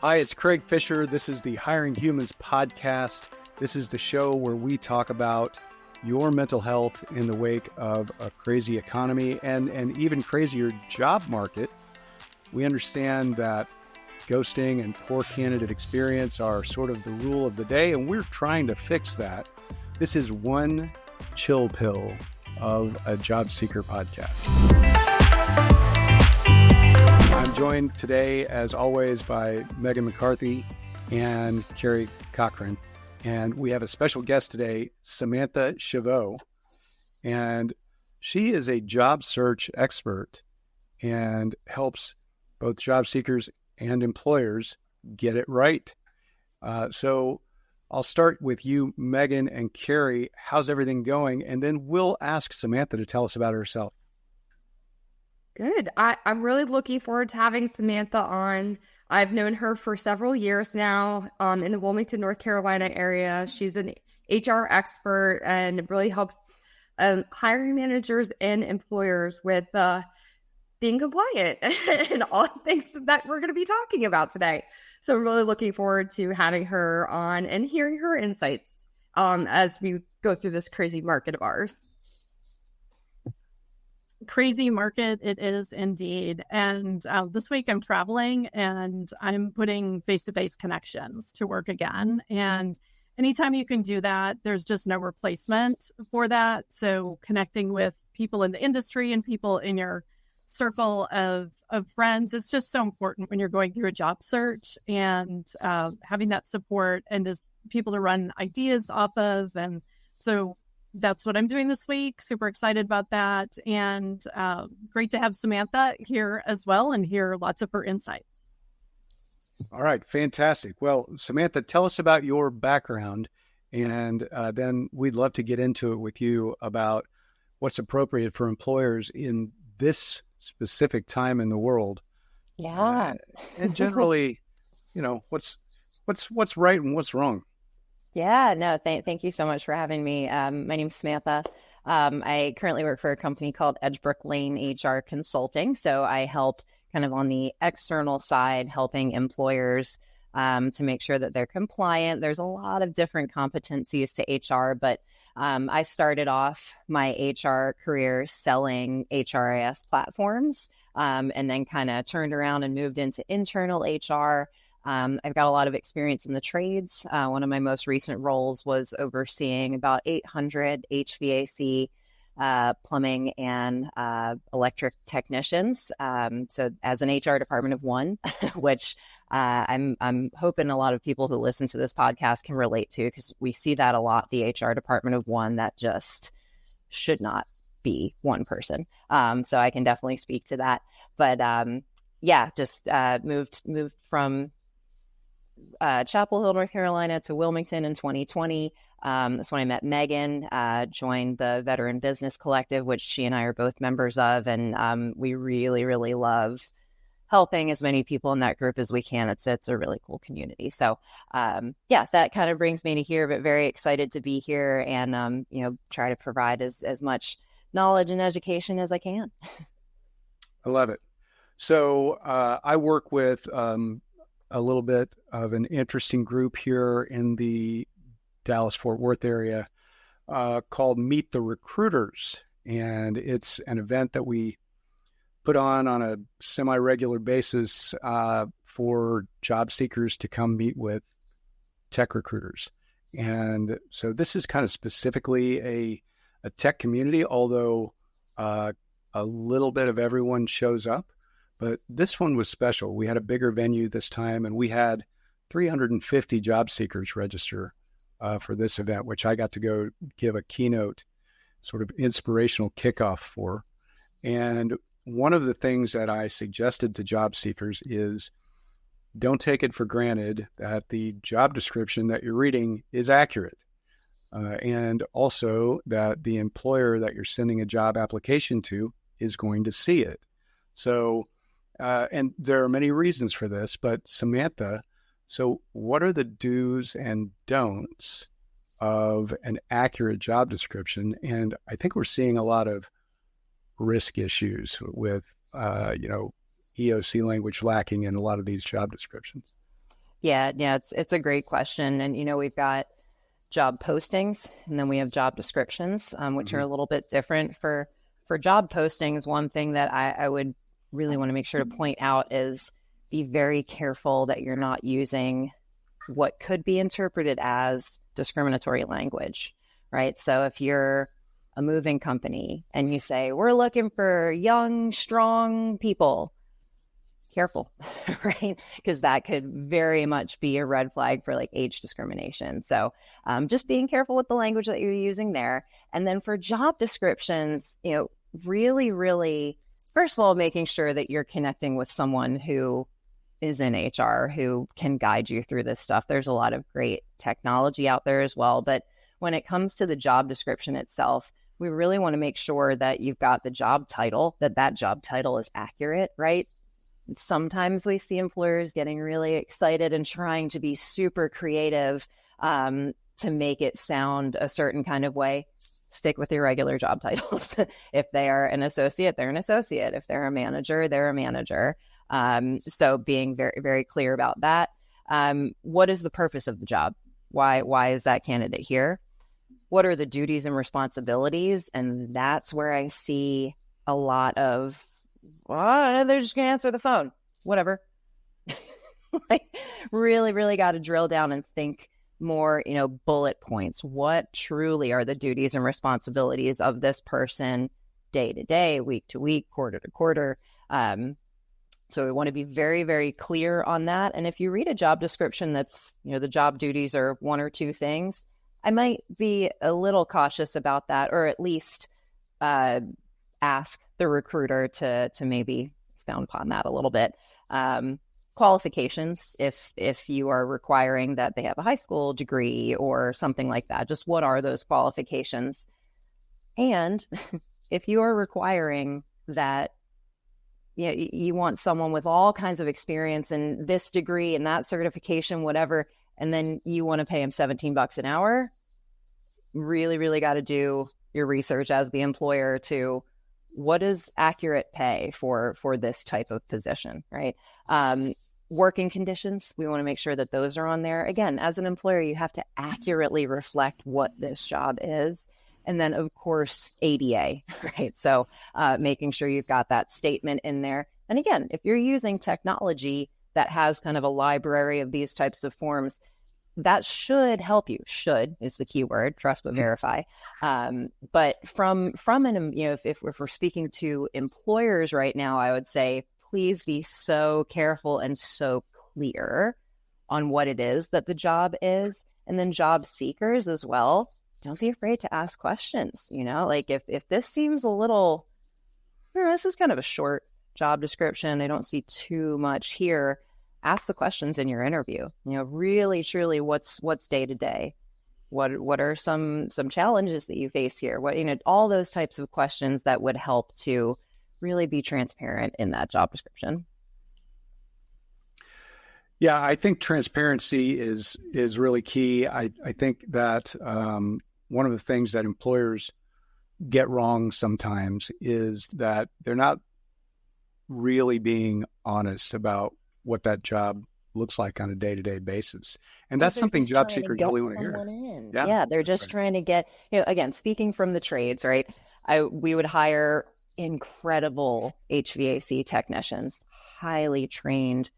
Hi, it's Craig Fisher. This is the Hiring Humans podcast. This is the show where we talk about your mental health in the wake of a crazy economy and an even crazier job market. We understand that ghosting and poor candidate experience are sort of the rule of the day, and we're trying to fix that. This is one chill pill of a job seeker podcast. I'm joined today, as always, by Megan McCarthy and Carrie Cochran. And we have a special guest today, Samantha Chavot. And she is a job search expert and helps both job seekers and employers get it right. So I'll start with you, Megan and Carrie. How's everything going? And then we'll ask Samantha to tell us about herself. Good. I'm really looking forward to having Samantha on. I've known her for several years now in the Wilmington, North Carolina area. She's an HR expert and really helps hiring managers and employers with being compliant and all things that we're going to be talking about today. So I'm really looking forward to having her on and hearing her insights as we go through this crazy market of ours. Crazy market it is indeed. And this week I'm traveling and I'm putting face-to-face connections to work again. And anytime you can do that, there's just no replacement for that. So connecting with people in the industry and people in your circle of friends, it's just so important when you're going through a job search, and having that support and just people to run ideas off of. And so that's what I'm doing this week. Super excited about that. And great to have Samantha here as well and hear lots of her insights. All right. Fantastic. Well, Samantha, tell us about your background, and then we'd love to get into it with you about what's appropriate for employers in this specific time in the world. Yeah. And generally, what's right and what's wrong. Yeah, no, thank you so much for having me. My name's Samantha. I currently work for a company called Edgebrook Lane HR Consulting. So I help kind of on the external side, helping employers to make sure that they're compliant. There's a lot of different competencies to HR, but I started off my HR career selling HRIS platforms, and then kind of turned around and moved into internal HR. I've got a lot of experience in the trades. One of my most recent roles was overseeing about 800 HVAC, plumbing, and electric technicians. So as an HR department of one, which I'm hoping a lot of people who listen to this podcast can relate to, because we see that a lot, the HR department of one that just should not be one person. So I can definitely speak to that. But just moved from Chapel Hill, North Carolina to Wilmington in 2020. That's when I met Megan, joined the Veteran Business Collective, which she and I are both members of. And we really, really love helping as many people in that group as we can. It's a really cool community. So that kind of brings me to here, but very excited to be here and, try to provide as much knowledge and education as I can. I love it. So I work with a little bit of an interesting group here in the Dallas-Fort Worth area called Meet the Recruiters. And it's an event that we put on a semi-regular basis for job seekers to come meet with tech recruiters. And so this is kind of specifically a tech community, although a little bit of everyone shows up. But this one was special. We had a bigger venue this time, and we had 350 job seekers register for this event, which I got to go give a keynote sort of inspirational kickoff for. And one of the things that I suggested to job seekers is don't take it for granted that the job description that you're reading is accurate. And also that the employer that you're sending a job application to is going to see it. So, and there are many reasons for this, but Samantha, so what are the do's and don'ts of an accurate job description? And I think we're seeing a lot of risk issues with, EOC language lacking in a lot of these job descriptions. Yeah, it's a great question. And, we've got job postings and then we have job descriptions, which are a little bit different. For job postings, one thing that I would really want to make sure to point out is be very careful that you're not using what could be interpreted as discriminatory language, right? So if you're a moving company and you say, we're looking for young, strong people, careful, right? Because that could very much be a red flag for like age discrimination. So just being careful with the language that you're using there. And then for job descriptions, really, really, first of all, making sure that you're connecting with someone who is in HR who can guide you through this stuff. There's a lot of great technology out there as well. But when it comes to the job description itself, we really want to make sure that you've got the job title, that job title is accurate, right? Sometimes we see employers getting really excited and trying to be super creative to make it sound a certain kind of way. Stick with your regular job titles. If they are an associate, they're an associate. If they're a manager, they're a manager. So being very, very clear about that. What is the purpose of the job? Why is that candidate here? What are the duties and responsibilities? And that's where I see a lot of, they're just going to answer the phone, whatever. Like, really, really got to drill down and think more, bullet points. What truly are the duties and responsibilities of this person day to day, week to week, quarter to quarter? So we want to be very, very clear on that. And if you read a job description that's, the job duties are one or two things, I might be a little cautious about that, or at least ask the recruiter to maybe expound upon that a little bit. Qualifications, if you are requiring that they have a high school degree or something like that, just what are those qualifications? And if you are requiring that you want someone with all kinds of experience and this degree and that certification, whatever, and then you want to pay them $17 an hour, really, really got to do your research as the employer to what is accurate pay for this type of position, right? Working conditions, we want to make sure that those are on there. Again, as an employer, you have to accurately reflect what this job is. And then, of course, ADA, right? So making sure you've got that statement in there. And again, if you're using technology that has kind of a library of these types of forms, that should help you. Should is the key word, trust but verify. But from an, if we're speaking to employers right now, I would say, please be so careful and so clear on what it is that the job is. And then job seekers as well. Don't be afraid to ask questions, like if this seems a little, this is kind of a short job description, I don't see too much here, ask the questions in your interview, really, truly what's day to day, what are some challenges that you face here, all those types of questions that would help to really be transparent in that job description. Yeah, I think transparency is really key. I think that one of the things that employers get wrong sometimes is that they're not really being honest about what that job looks like on a day-to-day basis. And that's something job seekers really want to hear. Yeah, they're just trying to get, again, speaking from the trades, right? We would hire incredible HVAC technicians, highly trained,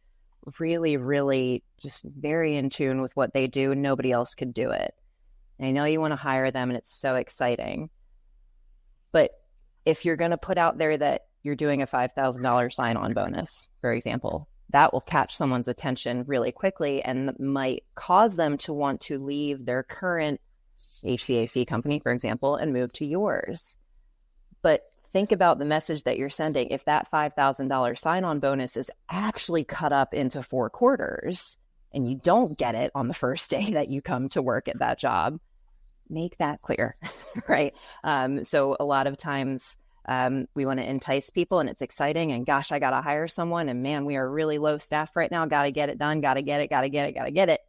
really, really just very in tune with what they do. Nobody else could do it. And I know you want to hire them and it's so exciting. But if you're going to put out there that you're doing a $5,000 sign-on bonus, for example, that will catch someone's attention really quickly and might cause them to want to leave their current HVAC company, for example, and move to yours. But think about the message that you're sending. If that $5,000 sign-on bonus is actually cut up into 4 quarters and you don't get it on the first day that you come to work at that job, make that clear, right? So a lot of times we want to entice people and it's exciting and gosh, I got to hire someone and man, we are really low staffed right now. Got to get it done. Got to get it.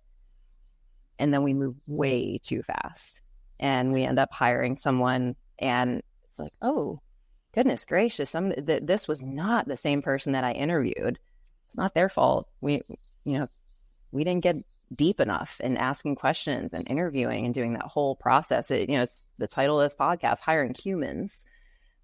And then we move way too fast and we end up hiring someone and it's like, oh, goodness gracious, this was not the same person that I interviewed. It's not their fault. we didn't get deep enough in asking questions and interviewing and doing that whole process. It's the title of this podcast, Hiring Humans.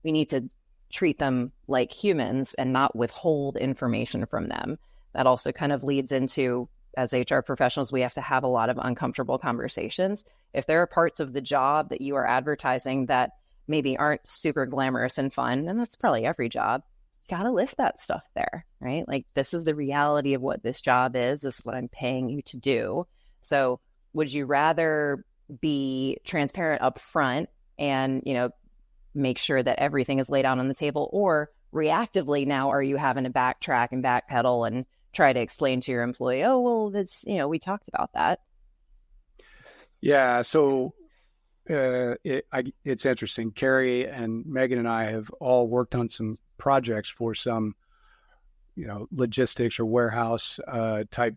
We need to treat them like humans and not withhold information from them. That also kind of leads into, as HR professionals, we have to have a lot of uncomfortable conversations. If there are parts of the job that you are advertising that maybe aren't super glamorous and fun, and that's probably every job, you gotta list that stuff there, right? Like, this is the reality of what this job is. This is what I'm paying you to do. So would you rather be transparent up front and, make sure that everything is laid out on the table, or reactively now are you having to backtrack and backpedal and try to explain to your employee, oh, well, that's, we talked about that. Yeah. So it's interesting. Carrie and Megan and I have all worked on some projects for some, logistics or warehouse type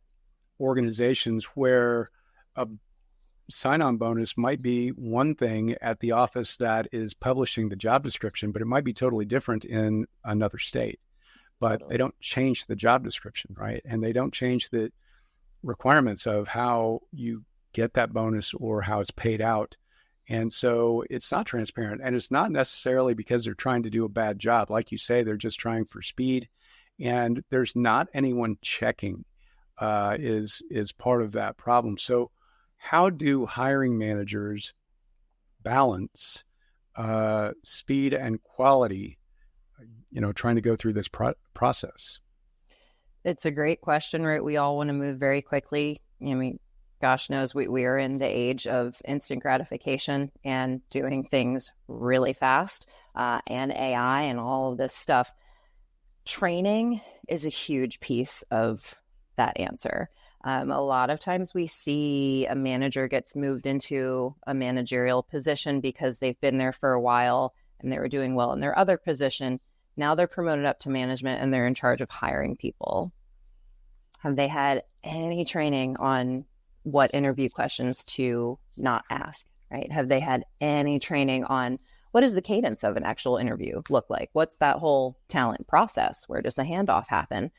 organizations where a sign-on bonus might be one thing at the office that is publishing the job description, but it might be totally different in another state. But they don't change the job description, right? And they don't change the requirements of how you get that bonus or how it's paid out. And so it's not transparent. And it's not necessarily because they're trying to do a bad job. Like you say, they're just trying for speed. And there's not anyone checking is part of that problem. So how do hiring managers balance speed and quality, trying to go through this process? It's a great question, right? We all want to move very quickly. Gosh knows we are in the age of instant gratification and doing things really fast, and AI and all of this stuff. Training is a huge piece of that answer. A lot of times we see a manager gets moved into a managerial position because they've been there for a while and they were doing well in their other position. Now they're promoted up to management and they're in charge of hiring people. Have they had any training on what interview questions to not ask, right? Have they had any training on what does the cadence of an actual interview look like? What's that whole talent process? Where does the handoff happen?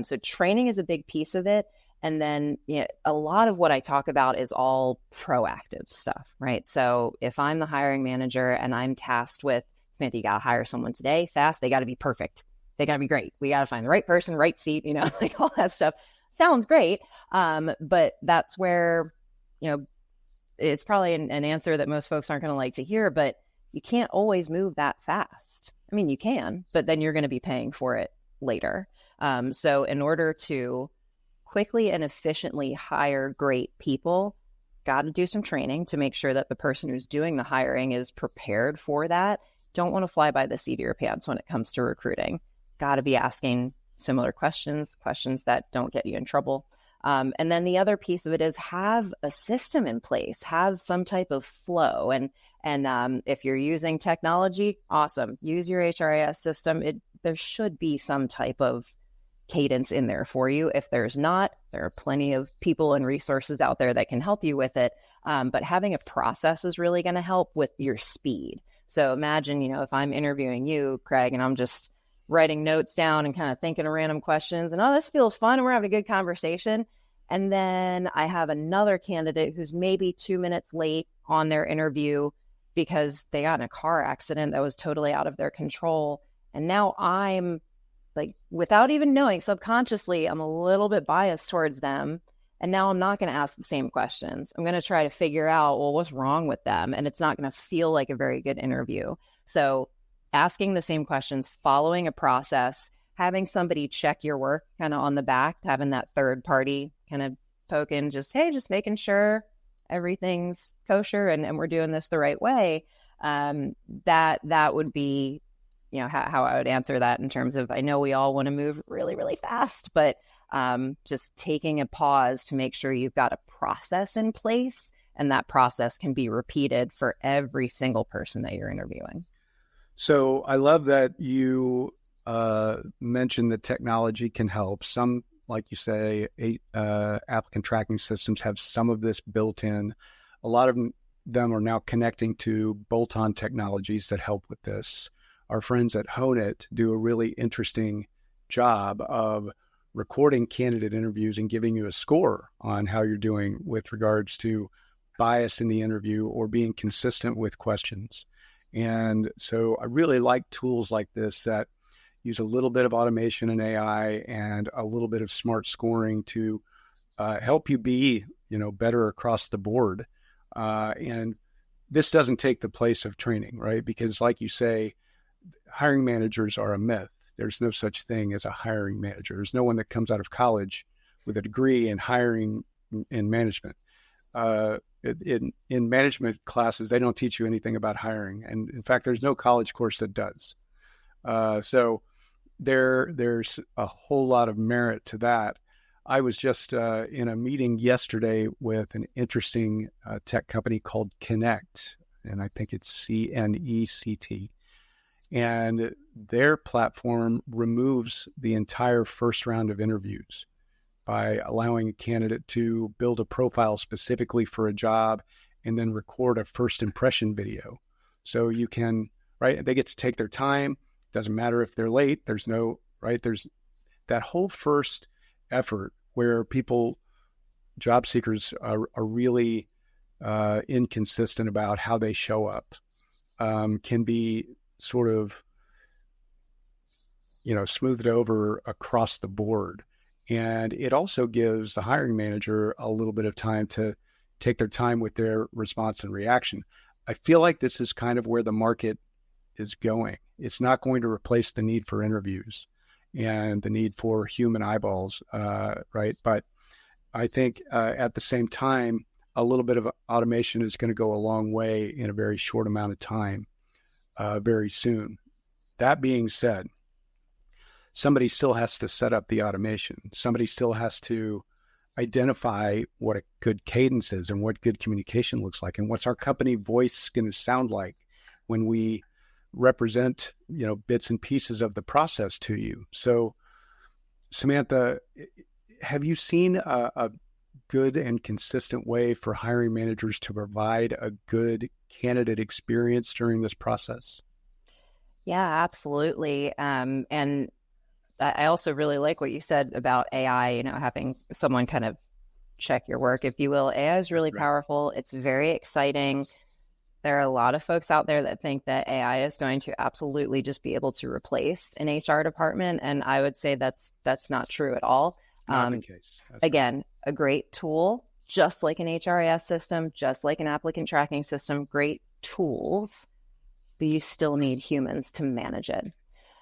So training is a big piece of it. And then a lot of what I talk about is all proactive stuff, right? So if I'm the hiring manager and I'm tasked with, Samantha, you got to hire someone today, fast, they got to be perfect. They got to be great. We got to find the right person, right seat, like all that stuff. Sounds great. But that's where, it's probably an answer that most folks aren't going to like to hear, but you can't always move that fast. I mean, you can, but then you're going to be paying for it later. So in order to quickly and efficiently hire great people, got to do some training to make sure that the person who's doing the hiring is prepared for that. Don't want to fly by the seat of your pants when it comes to recruiting. Got to be asking similar questions that don't get you in trouble. And then the other piece of it is have a system in place, have some type of flow. And if you're using technology, awesome. Use your HRIS system. There should be some type of cadence in there for you. If there's not, there are plenty of people and resources out there that can help you with it. But having a process is really going to help with your speed. So imagine, if I'm interviewing you, Craig, and I'm just writing notes down and kind of thinking of random questions and, oh, this feels fun and we're having a good conversation. And then I have another candidate who's maybe 2 minutes late on their interview because they got in a car accident that was totally out of their control. And now I'm like, without even knowing, subconsciously, I'm a little bit biased towards them. And now I'm not going to ask the same questions. I'm going to try to figure out, well, what's wrong with them? And it's not going to feel like a very good interview. So asking the same questions, following a process, having somebody check your work kind of on the back, having that third party kind of poke in, just making sure everything's kosher and we're doing this the right way. That would be, how I would answer that in terms of, I know we all want to move really, really fast, but just taking a pause to make sure you've got a process in place and that process can be repeated for every single person that you're interviewing. So I love that you mentioned that technology can help. Some, like you say, applicant tracking systems have some of this built in. A lot of them are now connecting to bolt-on technologies that help with this. Our friends at Hone It do a really interesting job of recording candidate interviews and giving you a score on how you're doing with regards to bias in the interview or being consistent with questions. And so I really like tools like this that use a little bit of automation and AI and a little bit of smart scoring to help you be, better across the board. And this doesn't take the place of training, right? Because like you say, hiring managers are a myth. There's no such thing as a hiring manager. There's no one that comes out of college with a degree in hiring and management. In management classes, they don't teach you anything about hiring. And in fact, there's no college course that does. So there's a whole lot of merit to that. I was just in a meeting yesterday with an interesting tech company called Connect, and I think it's CNECT. And their platform removes the entire first round of interviews by allowing a candidate to build a profile specifically for a job and then record a first impression video. So you can, right, they get to take their time. Doesn't matter if they're late. There's that whole first effort where job seekers are really inconsistent about how they show up, can be sort of, smoothed over across the board. And it also gives the hiring manager a little bit of time to take their time with their response and reaction. I feel like this is kind of where the market is going. It's not going to replace the need for interviews and the need for human eyeballs, right? But I think at the same time, a little bit of automation is going to go a long way in a very short amount of time, very soon. That being said, somebody still has to set up the automation. Somebody still has to identify what a good cadence is and what good communication looks like and what's our company voice going to sound like when we represent, bits and pieces of the process to you. So, Samantha, have you seen a good and consistent way for hiring managers to provide a good candidate experience during this process? Yeah, absolutely. And I also really like what you said about AI, having someone kind of check your work, if you will. AI is really powerful. It's very exciting. There are a lot of folks out there that think that AI is going to absolutely just be able to replace an HR department. And I would say that's not true at all. Not the case. Again, a great tool, just like an HRIS system, just like an applicant tracking system, great tools, but you still need humans to manage it.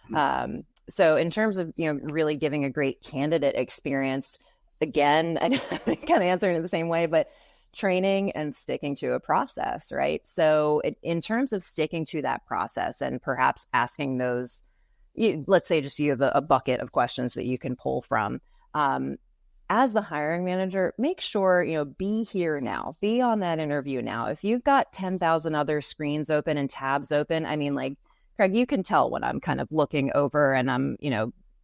Mm-hmm. So in terms of, really giving a great candidate experience, again, I'm kind of answering it the same way, but training and sticking to a process, right? So in terms of sticking to that process and perhaps asking those, let's say just you have a bucket of questions that you can pull from, as the hiring manager, make sure, be here now, be on that interview now. If you've got 10,000 other screens open and tabs open, Craig, you can tell when I'm kind of looking over and I'm,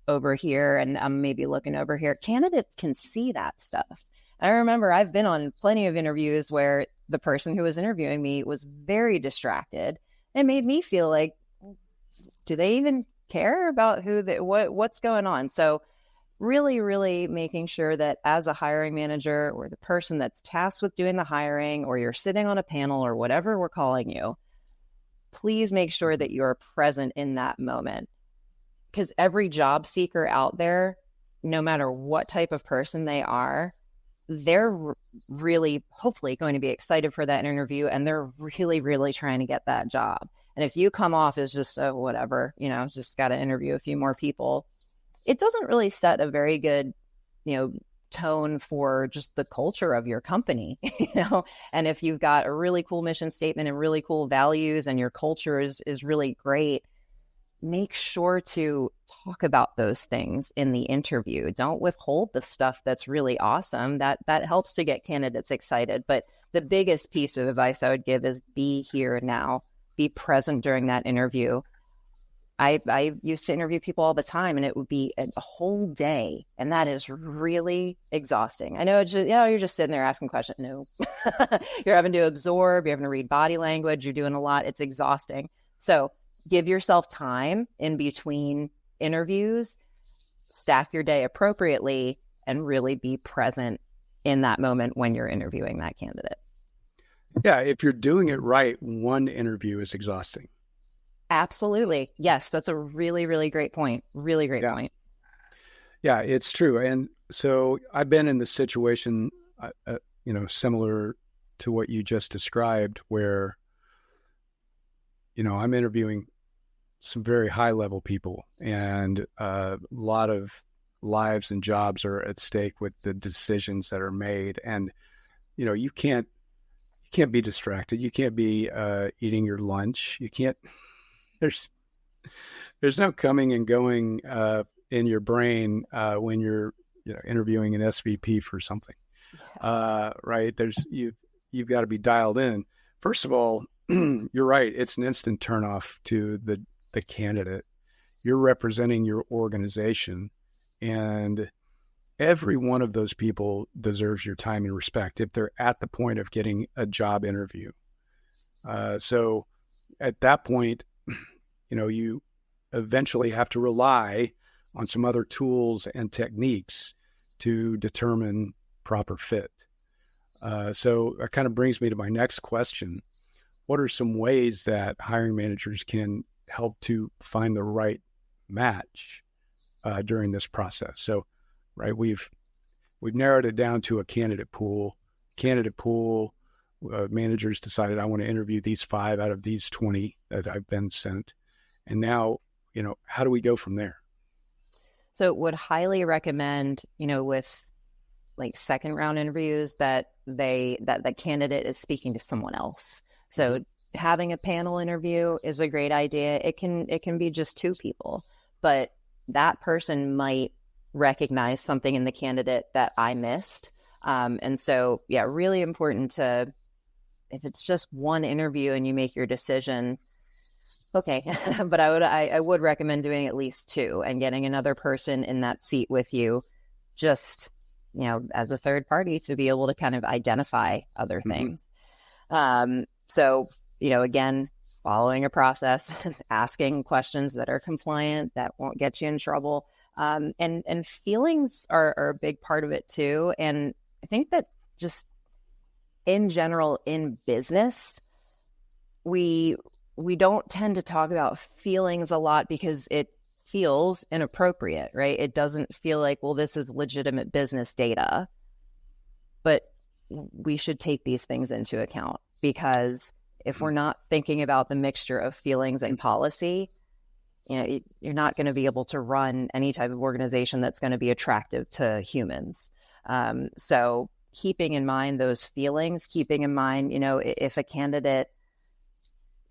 over here and I'm maybe looking over here. Candidates can see that stuff. I remember I've been on plenty of interviews where the person who was interviewing me was very distracted. It made me feel like, do they even care about what's going on? So really, really making sure that as a hiring manager or the person that's tasked with doing the hiring, or you're sitting on a panel or whatever we're calling you, please make sure that you're present in that moment. Because every job seeker out there, no matter what type of person they are, they're really hopefully going to be excited for that interview, and they're really, really trying to get that job. And if you come off as just whatever, just got to interview a few more people, it doesn't really set a very good, tone for just the culture of your company, And if you've got a really cool mission statement and really cool values and your culture is really great, make sure to talk about those things in the interview. Don't withhold the stuff that's really awesome. That helps to get candidates excited. But the biggest piece of advice I would give is be here now, be present during that interview. I used to interview people all the time, and it would be a whole day, and that is really exhausting. I know you're just sitting there asking questions. No, you're having to absorb, you're having to read body language, you're doing a lot. It's exhausting. So give yourself time in between interviews. stack your day appropriately and really be present in that moment when you're interviewing that candidate. Yeah, if you're doing it right, one interview is exhausting. Absolutely. Yes, that's a really, really great point. Really great point. Yeah, it's true. And so I've been in this situation, similar to what you just described, where, I'm interviewing some very high level people, and a lot of lives and jobs are at stake with the decisions that are made. And, you can't be distracted. You can't be eating your lunch. You can't, there's no coming and going in your brain when you're interviewing an SVP for something, right? You've got to be dialed in. First of all, you're right. It's an instant turnoff to the candidate. You're representing your organization, and every one of those people deserves your time and respect if they're at the point of getting a job interview. So at that point, you eventually have to rely on some other tools and techniques to determine proper fit. So that kind of brings me to my next question. What are some ways that hiring managers can help to find the right match during this process? So, right, we've narrowed it down to a candidate pool. Managers decided, I want to interview these 5 out of these 20 that I've been sent. And now, how do we go from there? So would highly recommend, with like second round interviews that the candidate is speaking to someone else. So having a panel interview is a great idea. It can be just 2 people, but that person might recognize something in the candidate that I missed. And so, yeah, really important to, if it's just one interview and you make your decision, okay. But I would recommend doing at least 2 and getting another person in that seat with you, just, as a third party, to be able to kind of identify other things. So, again, following a process, asking questions that are compliant, that won't get you in trouble. And feelings are a big part of it too. And I think that just in general, in business, we don't tend to talk about feelings a lot because it feels inappropriate, right? It doesn't feel like, well, this is legitimate business data, but we should take these things into account, because if we're not thinking about the mixture of feelings and policy, you're not going to be able to run any type of organization that's going to be attractive to humans. So keeping in mind those feelings, keeping in mind, if a candidate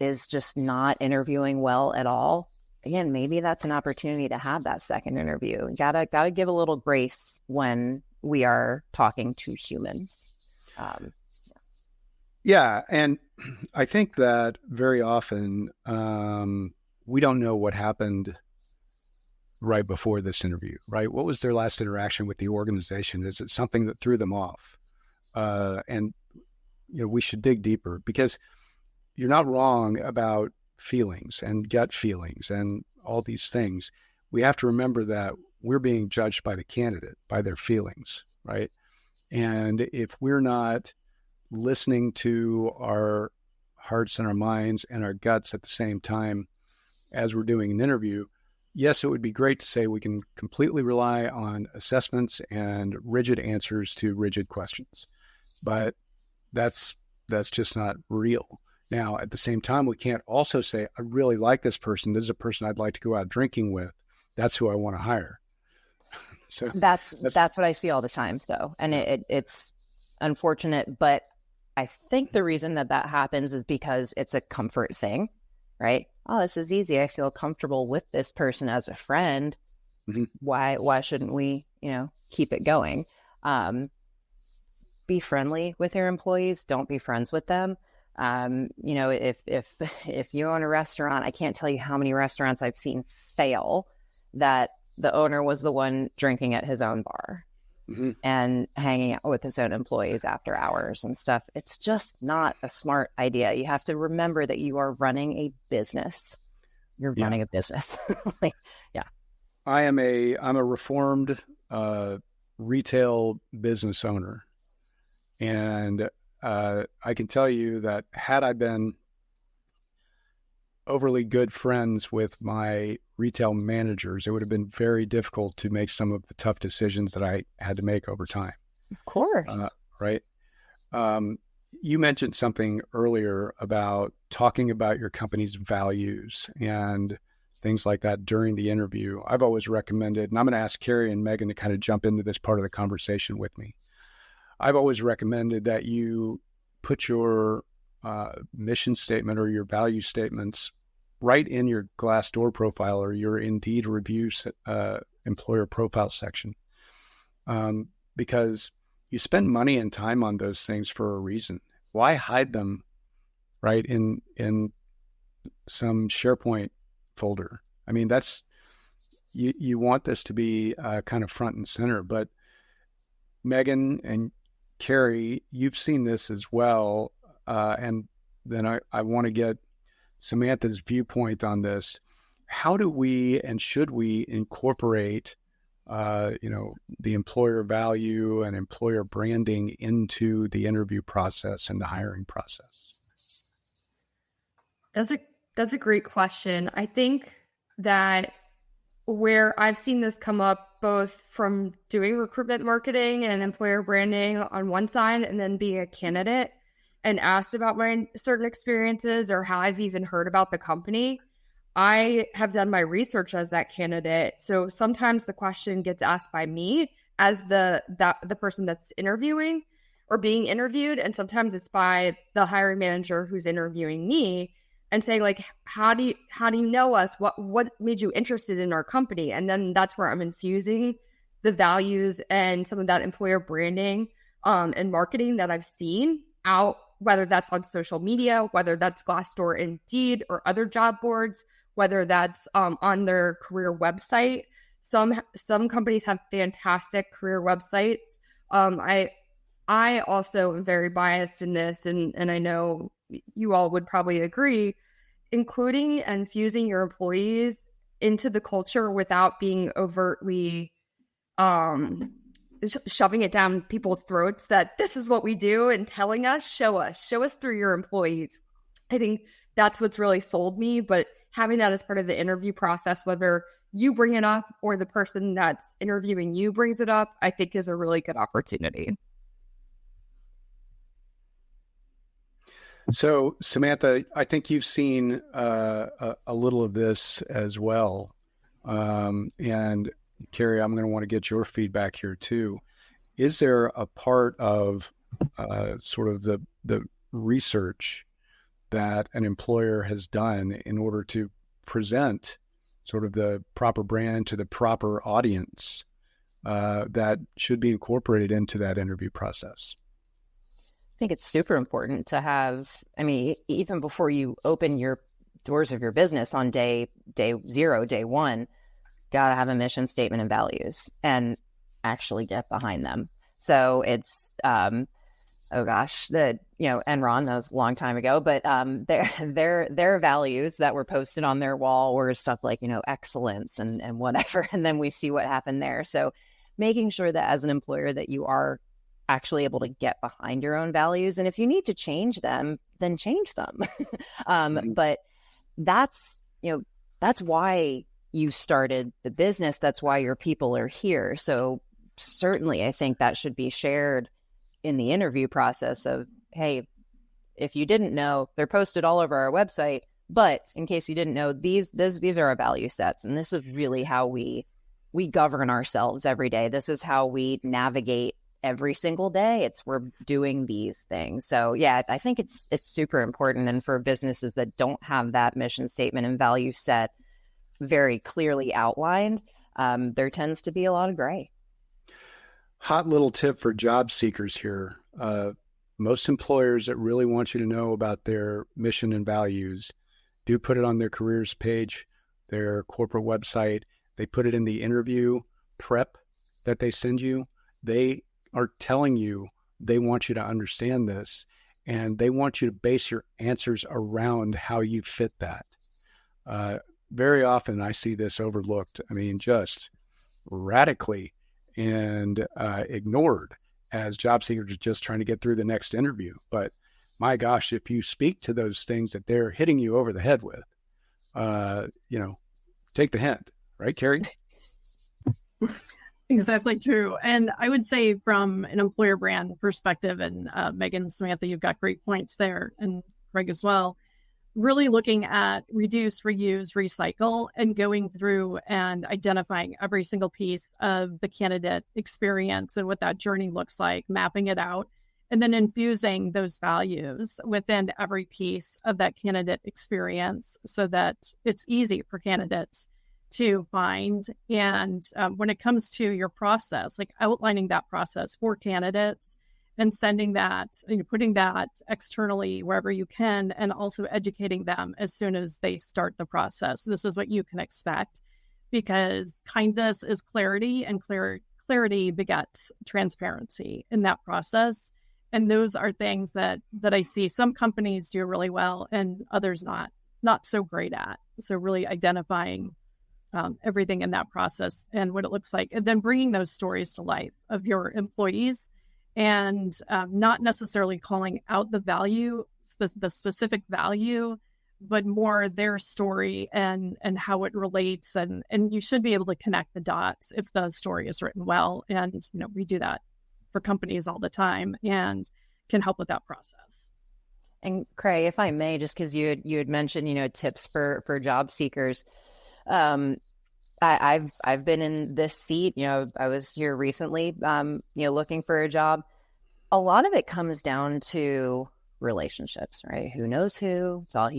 is just not interviewing well at all, again, maybe that's an opportunity to have that second interview. You gotta give a little grace when we are talking to humans. Yeah, and I think that very often we don't know what happened right before this interview, right? What was their last interaction with the organization? Is it something that threw them off? And we should dig deeper, because you're not wrong about feelings and gut feelings and all these things. We have to remember that we're being judged by the candidate, by their feelings, right? And if we're not listening to our hearts and our minds and our guts at the same time as we're doing an interview, yes, it would be great to say we can completely rely on assessments and rigid answers to rigid questions, but that's just not real. Now, at the same time, we can't also say, I really like this person. This is a person I'd like to go out drinking with. That's who I want to hire. So that's what I see all the time, though. And it's unfortunate, but I think the reason that happens is because it's a comfort thing, right? Oh, this is easy. I feel comfortable with this person as a friend. Why shouldn't we, keep it going? Be friendly with your employees. Don't be friends with them. If you own a restaurant, I can't tell you how many restaurants I've seen fail that the owner was the one drinking at his own bar and hanging out with his own employees after hours and stuff. It's just not a smart idea. You have to remember that you are running a business. You're running a business. Yeah. I'm a reformed retail business owner, and I can tell you that had I been overly good friends with my retail managers, it would have been very difficult to make some of the tough decisions that I had to make over time. Of course. Right. You mentioned something earlier about talking about your company's values and things like that during the interview. I've always recommended, and I'm going to ask Carrie and Megan to kind of jump into this part of the conversation with me. I've always recommended that you put your mission statement or your value statements right in your Glassdoor profile or your Indeed review employer profile section, because you spend money and time on those things for a reason. Why hide them right in some SharePoint folder? I mean, that's you want this to be kind of front and center. But Megan and Carrie, you've seen this as well, and then I want to get Samantha's viewpoint on this. How do we and should we incorporate the employer value and employer branding into the interview process and the hiring process? That's a great question. I think that where I've seen this come up both from doing recruitment marketing and employer branding on one side, and then being a candidate and asked about my certain experiences or how I've even heard about the company, I have done my research as that candidate. So sometimes the question gets asked by me as the person that's interviewing or being interviewed, and sometimes it's by the hiring manager who's interviewing me and saying, like, how do you know us? What made you interested in our company? And then that's where I'm infusing the values and some of that employer branding and marketing that I've seen out, whether that's on social media, whether that's Glassdoor, Indeed, or other job boards, whether that's on their career website. Some companies have fantastic career websites. I also am very biased in this, and I know you all would probably agree, including and fusing your employees into the culture without being overtly shoving it down people's throats that this is what we do and telling us, show us through your employees. I think that's what's really sold me, but having that as part of the interview process, whether you bring it up or the person that's interviewing you brings it up, I think is a really good opportunity. So, Samantha, I think you've seen a little of this as well. And Carrie, I'm going to want to get your feedback here too. Is there a part of sort of the research that an employer has done in order to present sort of the proper brand to the proper audience that should be incorporated into that interview process? I think it's super important to have, I mean, even before you open your doors of your business on day zero, day one, got to have a mission statement and values and actually get behind them. So it's, Enron, that was a long time ago, but their values that were posted on their wall were stuff like, excellence and whatever. And then we see what happened there. So making sure that as an employer that you are actually able to get behind your own values. And if you need to change them, then change them. But that's why you started the business. That's why your people are here. So certainly I think that should be shared in the interview process of, hey, if you didn't know, they're posted all over our website, but in case you didn't know, these are our value sets. And this is really how we govern ourselves every day. This is how we navigate every single day. We're doing these things. So yeah, I think it's super important. And for businesses that don't have that mission statement and value set very clearly outlined, there tends to be a lot of gray. Hot little tip for job seekers here. Most employers that really want you to know about their mission and values do put it on their careers page, their corporate website. They put it in the interview prep that they send you. They are telling you they want you to understand this, and they want you to base your answers around how you fit that. very often I see this overlooked. I mean, just radically and ignored as job seekers just trying to get through the next interview. But my gosh, if you speak to those things that they're hitting you over the head with, take the hint, right, Carrie? Exactly true. And I would say from an employer brand perspective, and Megan, Samantha, you've got great points there, and Greg as well, really looking at reduce, reuse, recycle, and going through and identifying every single piece of the candidate experience and what that journey looks like, mapping it out, and then infusing those values within every piece of that candidate experience so that it's easy for candidates to find. And when it comes to your process, like outlining that process for candidates and sending that, putting that externally wherever you can, and also educating them as soon as they start the process. This is what you can expect, because kindness is clarity, and clarity begets transparency in that process. And those are things that I see some companies do really well and others not so great at. So really identifying everything in that process and what it looks like, and then bringing those stories to life of your employees, and not necessarily calling out the value, the specific value, but more their story and how it relates. And you should be able to connect the dots if the story is written well. And, we do that for companies all the time and can help with that process. And Craig, if I may, just because you had mentioned, tips for job seekers. I've been in this seat, I was here recently, looking for a job. A lot of it comes down to relationships, right? Who knows who? It's all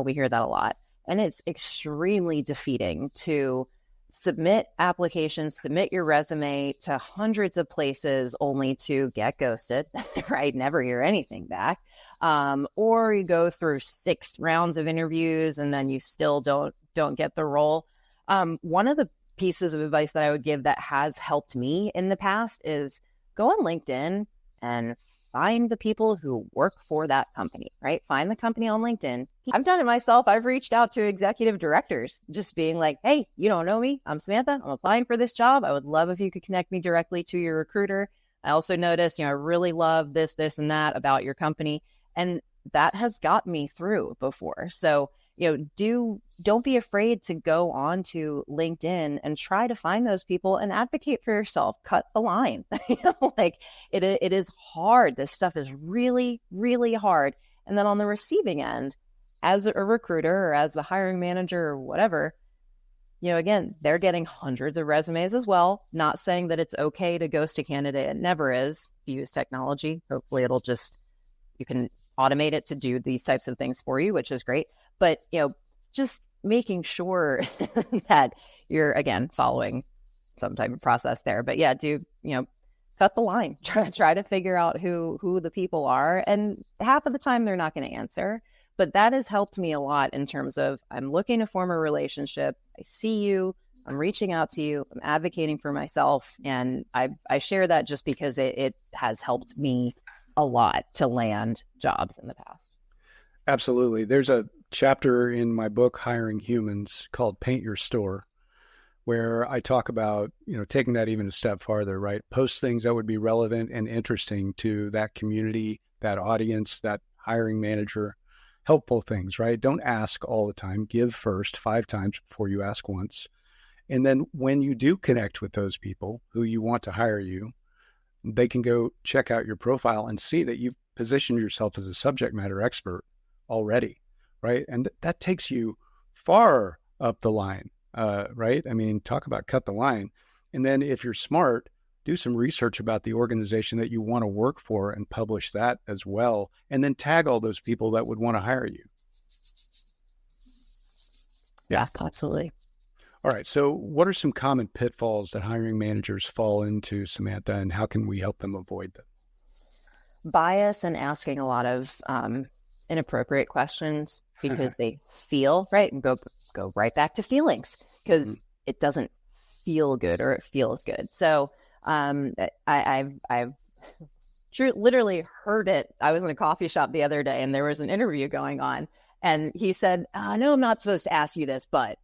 we hear that a lot. And it's extremely defeating to submit applications, submit your resume to hundreds of places only to get ghosted, right? Never hear anything back. Or you go through 6 rounds of interviews and then you still don't get the role. One of the pieces of advice that I would give that has helped me in the past is go on LinkedIn and find the people who work for that company, right? Find the company on LinkedIn. I've done it myself. I've reached out to executive directors just being like, hey, you don't know me. I'm Samantha. I'm applying for this job. I would love if you could connect me directly to your recruiter. I also noticed, I really love this, and that about your company. And that has got me through before. So don't be afraid to go on to LinkedIn and try to find those people and advocate for yourself. Cut the line. It is hard. This stuff is really, really hard. And then on the receiving end, as a recruiter or as the hiring manager or whatever, again, they're getting hundreds of resumes as well. Not saying that it's okay to ghost a candidate. It never is. You use technology. Hopefully you can automate it to do these types of things for you, which is great. But, just making sure that you're, again, following some type of process there. But yeah, cut the line, try to figure out who the people are. And half of the time they're not going to answer. But that has helped me a lot in terms of I'm looking to form a relationship. I see you. I'm reaching out to you. I'm advocating for myself. And I share that just because it has helped me a lot to land jobs in the past. Absolutely. There's a chapter in my book, Hiring Humans, called Paint Your Store, where I talk about, taking that even a step farther, right? Post things that would be relevant and interesting to that community, that audience, that hiring manager, helpful things, right? Don't ask all the time. Give first 5 times before you ask once. And then when you do connect with those people who you want to hire you, they can go check out your profile and see that you've positioned yourself as a subject matter expert already, right? And that takes you far up the line, right? I mean, talk about cut the line. And then if you're smart, do some research about the organization that you want to work for and publish that as well. And then tag all those people that would want to hire you. Yeah, absolutely. All right. So what are some common pitfalls that hiring managers fall into, Samantha, and how can we help them avoid them? Bias and asking a lot of inappropriate questions because they feel right, and go right back to feelings because it doesn't feel good or it feels good. So I've literally heard it. I was in a coffee shop the other day and there was an interview going on, And he said, I know I'm not supposed to ask you this, but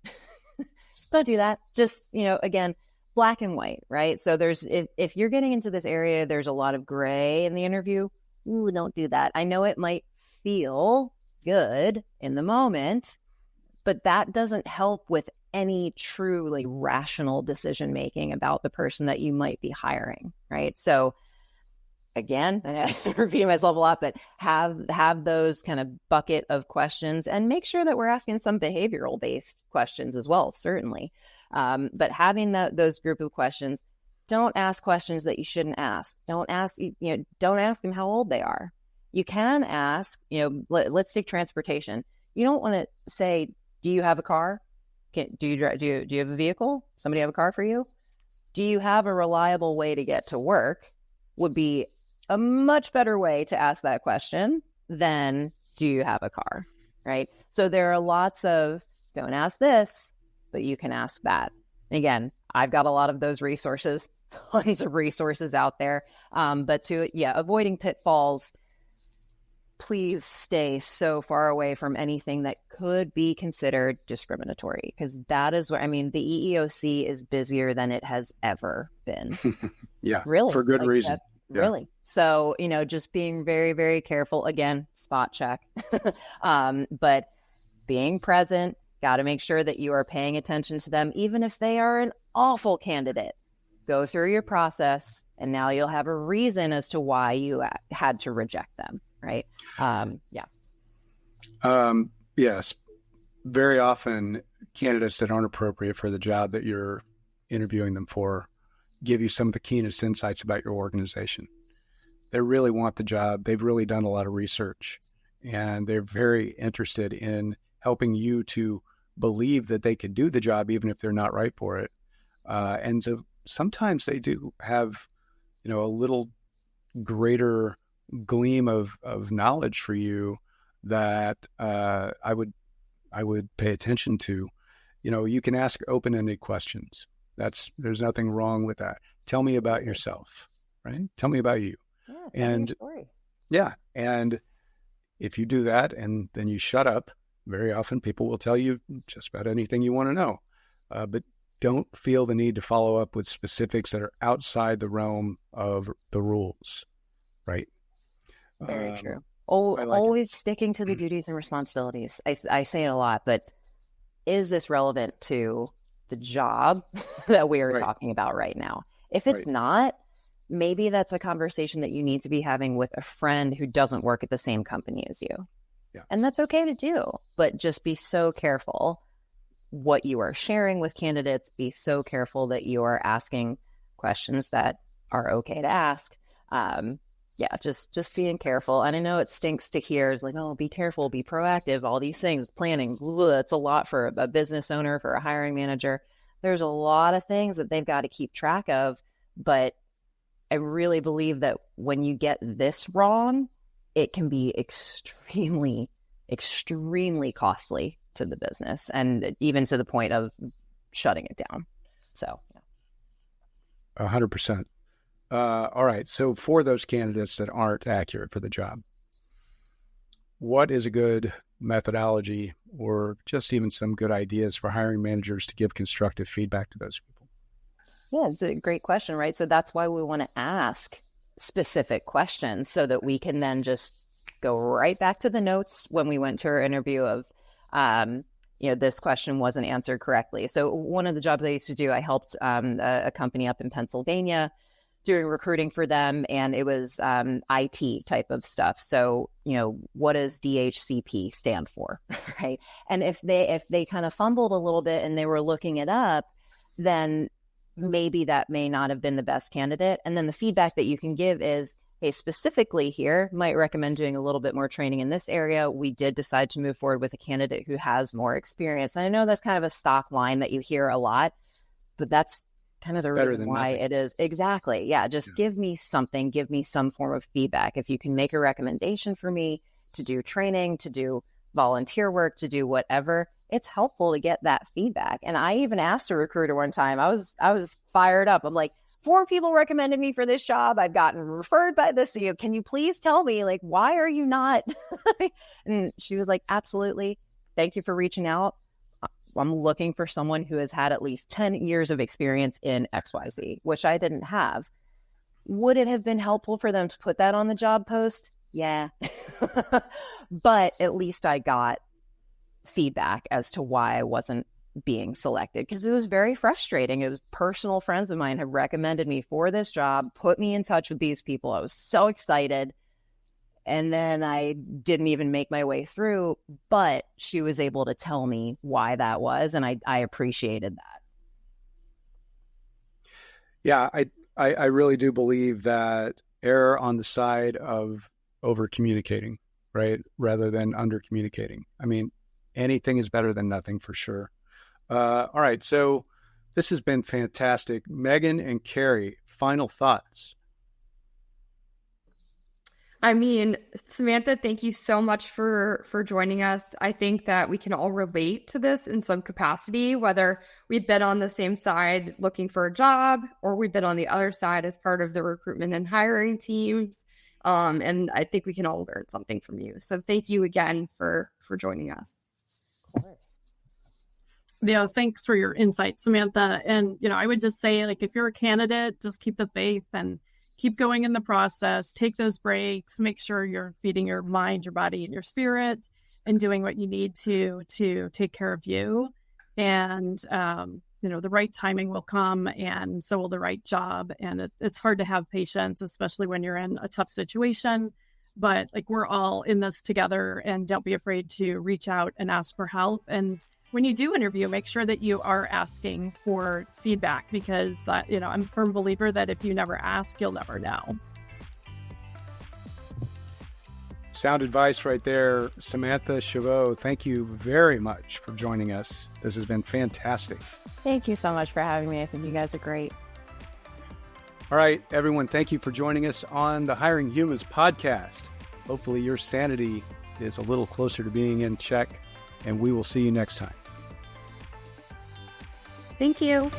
don't do that. Just, again, black and white, right? So if you're getting into this area, there's a lot of gray in the interview. Ooh, don't do that. I know it might feel good in the moment, but that doesn't help with any truly rational decision making about the person that you might be hiring, right? So again, I'm repeating myself a lot, but have those kind of bucket of questions, and make sure that we're asking some behavioral based questions as well, certainly. But having those group of questions, don't ask questions that you shouldn't ask. Don't ask them how old they are. You can ask, let's take transportation. You don't want to say, do you have a car? Do you drive? Do you have a vehicle? Somebody have a car for you? Do you have a reliable way to get to work? Would be a much better way to ask that question than do you have a car, right? So there are lots of don't ask this, but you can ask that. And again, I've got a lot of those resources, tons of resources out there. But avoiding pitfalls, please stay so far away from anything that could be considered discriminatory, because that is where, the EEOC is busier than it has ever been. Yeah, really, for good reason. Yeah. Really. So, just being very, very careful. Again, spot check. But being present, got to make sure that you are paying attention to them, even if they are an awful candidate. Go through your process, and now you'll have a reason as to why you had to reject them. Right. Yes. Very often candidates that aren't appropriate for the job that you're interviewing them for give you some of the keenest insights about your organization. They really want the job. They've really done a lot of research, and they're very interested in helping you to believe that they could do the job, even if they're not right for it. And so sometimes they do have, a little greater gleam of knowledge for you that I would pay attention to. You can ask open-ended questions. There's nothing wrong with that. Tell me about yourself, right? Tell me about you. Yeah, tell me your story. Yeah, and if you do that and then you shut up, very often people will tell you just about anything you want to know. But don't feel the need to follow up with specifics that are outside the realm of the rules, right? Very true. Always sticking to the duties and responsibilities. I say it a lot, but is this relevant to the job that we are talking about right now? If it's not, maybe that's a conversation that you need to be having with a friend who doesn't work at the same company as you. Yeah. And that's okay to do, but just be so careful what you are sharing with candidates. Be so careful that you are asking questions that are okay to ask. Just being careful. And I know it stinks to hear. It's like, oh, be careful, be proactive, all these things, planning. It's a lot for a business owner, for a hiring manager. There's a lot of things that they've got to keep track of. But I really believe that when you get this wrong, it can be extremely, extremely costly to the business, and even to the point of shutting it down. So, 100%. All right. So for those candidates that aren't accurate for the job, what is a good methodology or just even some good ideas for hiring managers to give constructive feedback to those people? Yeah, it's a great question, right? So that's why we want to ask specific questions so that we can then just go right back to the notes when we went to our interview of, this question wasn't answered correctly. So one of the jobs I used to do, I helped a company up in Pennsylvania doing recruiting for them, and it was IT type of stuff. So, what does DHCP stand for, right? And if they kind of fumbled a little bit and they were looking it up, then maybe that may not have been the best candidate. And then the feedback that you can give is, hey, specifically here, might recommend doing a little bit more training in this area. We did decide to move forward with a candidate who has more experience. And I know that's kind of a stock line that you hear a lot, but that's kind of the reason why it is. Exactly. Yeah. Just give me something, give me some form of feedback. If you can make a recommendation for me to do training, to do volunteer work, to do whatever, it's helpful to get that feedback. And I even asked a recruiter one time, I was fired up. I'm like, 4 people recommended me for this job. I've gotten referred by this. So, can you please tell me, like, why are you not? And she was like, absolutely. Thank you for reaching out. I'm looking for someone who has had at least 10 years of experience in XYZ, which I didn't have. Would it have been helpful for them to put that on the job post? Yeah. But at least I got feedback as to why I wasn't being selected, because it was very frustrating. It was personal friends of mine have recommended me for this job, put me in touch with these people. I was so excited. And then I didn't even make my way through, but she was able to tell me why that was. And I appreciated that. Yeah, I really do believe that err on the side of over communicating, right? Rather than under communicating. I mean, anything is better than nothing for sure. All right. So this has been fantastic. Megan and Carrie, final thoughts. I mean, Samantha, thank you so much for joining us. I think that we can all relate to this in some capacity, whether we've been on the same side looking for a job or we've been on the other side as part of the recruitment and hiring teams. And I think we can all learn something from you. So thank you again for joining us. Of course. Yeah, thanks for your insight, Samantha. And, I would just say, like, if you're a candidate, just keep the faith and keep going in the process, take those breaks, make sure you're feeding your mind, your body, and your spirit, and doing what you need to take care of you. And, the right timing will come, and so will the right job. And it's hard to have patience, especially when you're in a tough situation. But, like, we're all in this together, and don't be afraid to reach out and ask for help. And when you do interview, make sure that you are asking for feedback, because, I'm a firm believer that if you never ask, you'll never know. Sound advice right there. Samantha Chavot, thank you very much for joining us. This has been fantastic. Thank you so much for having me. I think you guys are great. All right, everyone, thank you for joining us on the Hiring Humans podcast. Hopefully your sanity is a little closer to being in check, and we will see you next time. Thank you.